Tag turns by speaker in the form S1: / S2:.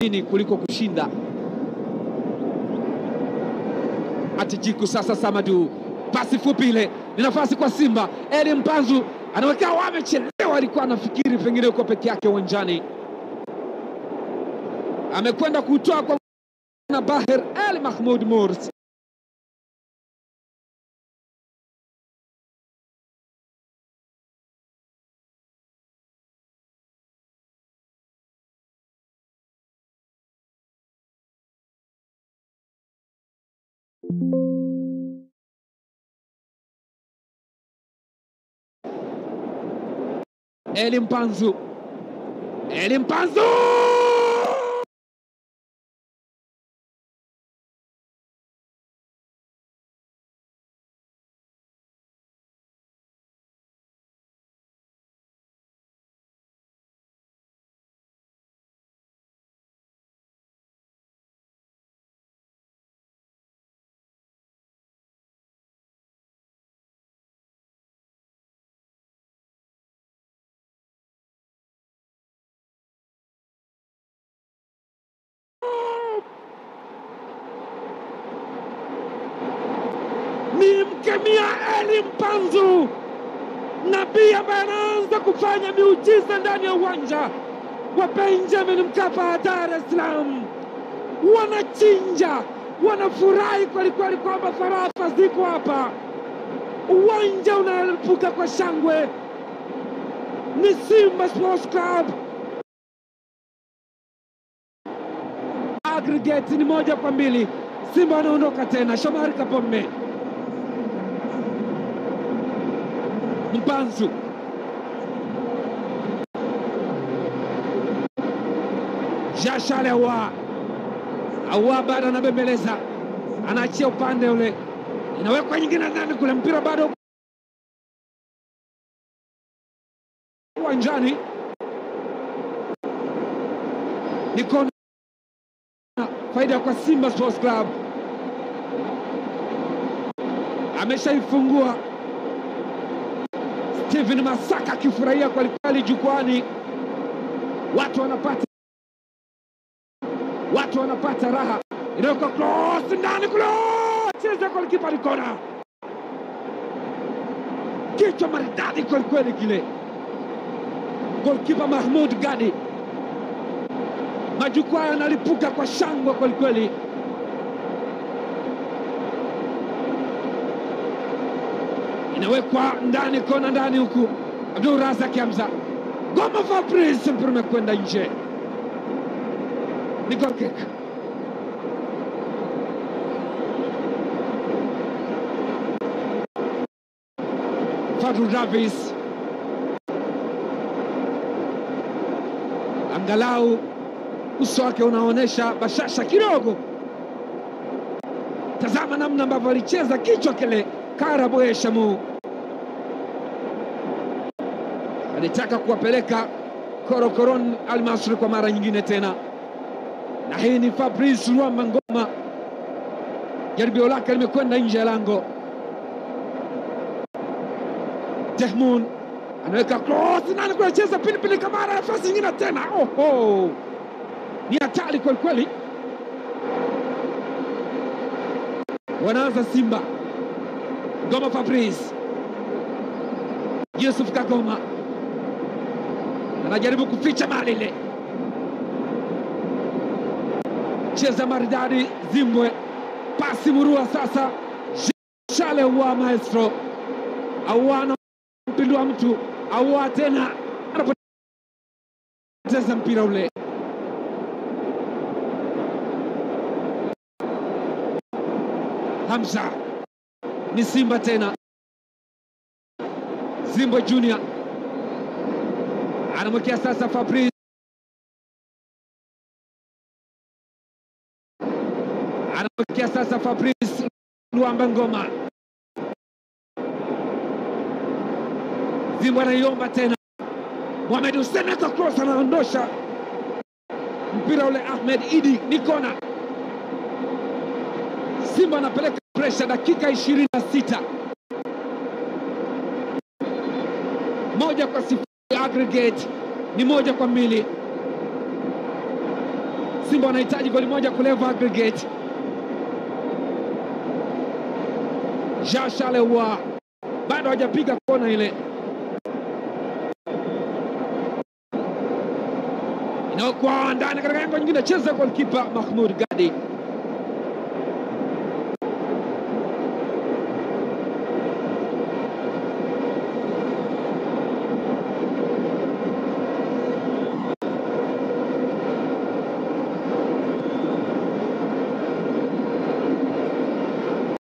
S1: nini kuliko kushinda. Atijiku sasa Samadu, pasi fupi ile, ni nafasi kwa Simba. Eli Mpanzu anaweka, wamechelewa, alikuwa anafikiri pengine uko peke yake uwanjani. Amekwenda kutoa kwa na Bahir El Mahmoud Murs. Eli Mpanzu, Eli Mpanzu! Ni mkemia Eli Mpanzu, nabii ambaye anaanza kufanya miujiza ndani ya uwanja wa Benjamin Mkapa, Dar es Salaam. Wanachinja, wanafurahi kwelikweli kwamba farafa ziko hapa. Uwanja unalipuka kwa shangwe. Ni Simba Sports Club. Aggregate ni 1-2. Simba wanaondoka tena. Shomari Kapombe, Mpanzu, Jashale Awa bado anabembeleza, anaachia upande ule, inawekwa nyingine ndani kule, mpira bado uwanjani. Ni kona, faida kwa Simba Sports Club. Ameshaifungua Steven Masaka akifurahia kwa kweli jukwani. Watu wanapata raha. Inaweka cross ndani kule, cheza kwa kipa likona, kichwa maridadi kwa kweli kile. Goalkeeper Mahmoud Gadi, majukwaa yanalipuka kwa shangwe kwa kweli. Inawekwa ndani, kona ndani huku. Abdul Razak Hamza, Goma Fabrice, mpira umekwenda nje. Ni goal kick. Fadlu Davis, angalau uso wake unaonesha bashasha kidogo. Tazama namna ambavyo alicheza kichwa kile. Karaboe Shamu alitaka kuwapeleka korokoron Al-Masry kwa mara nyingine tena, na hii ni Fabrice Luamba Ngoma. Jaribio lake limekwenda nje ya lango. Tehmoun anaweka cross nani kucheza Pilipili Kamara, nafasi nyingine tena. Oho, ni hatari kweli kweli. Wanaanza Simba. Ngoma Fabrice, Yusuf Kagoma anajaribu kuficha mali ile, cheza maridadi Zimbwe, pasi murua sasa. Shale wa maestro Awana mpindua mtu, Awa tena anapoteza mpira ule. Hamza, ni Simba tena. Zimbwe Junior anamwekea sasa Fabrice, anamwekea sasa Fabrice Luamba Ngoma. Zimbwe anaiomba tena, Mohamed Hussein aka cross, anaondosha mpira ule. Ahmed Idi, ni kona. Simba anapeleka pressure, dakika 26, 1-0. Aggregate ni 1-2. Simba wanahitaji goli moja kuleva aggregate. Jashalewa bado hajapiga kona ile. Inaokuwa ndani katika engo nyingine, cheza goalkeeper Mahmoud Gadi.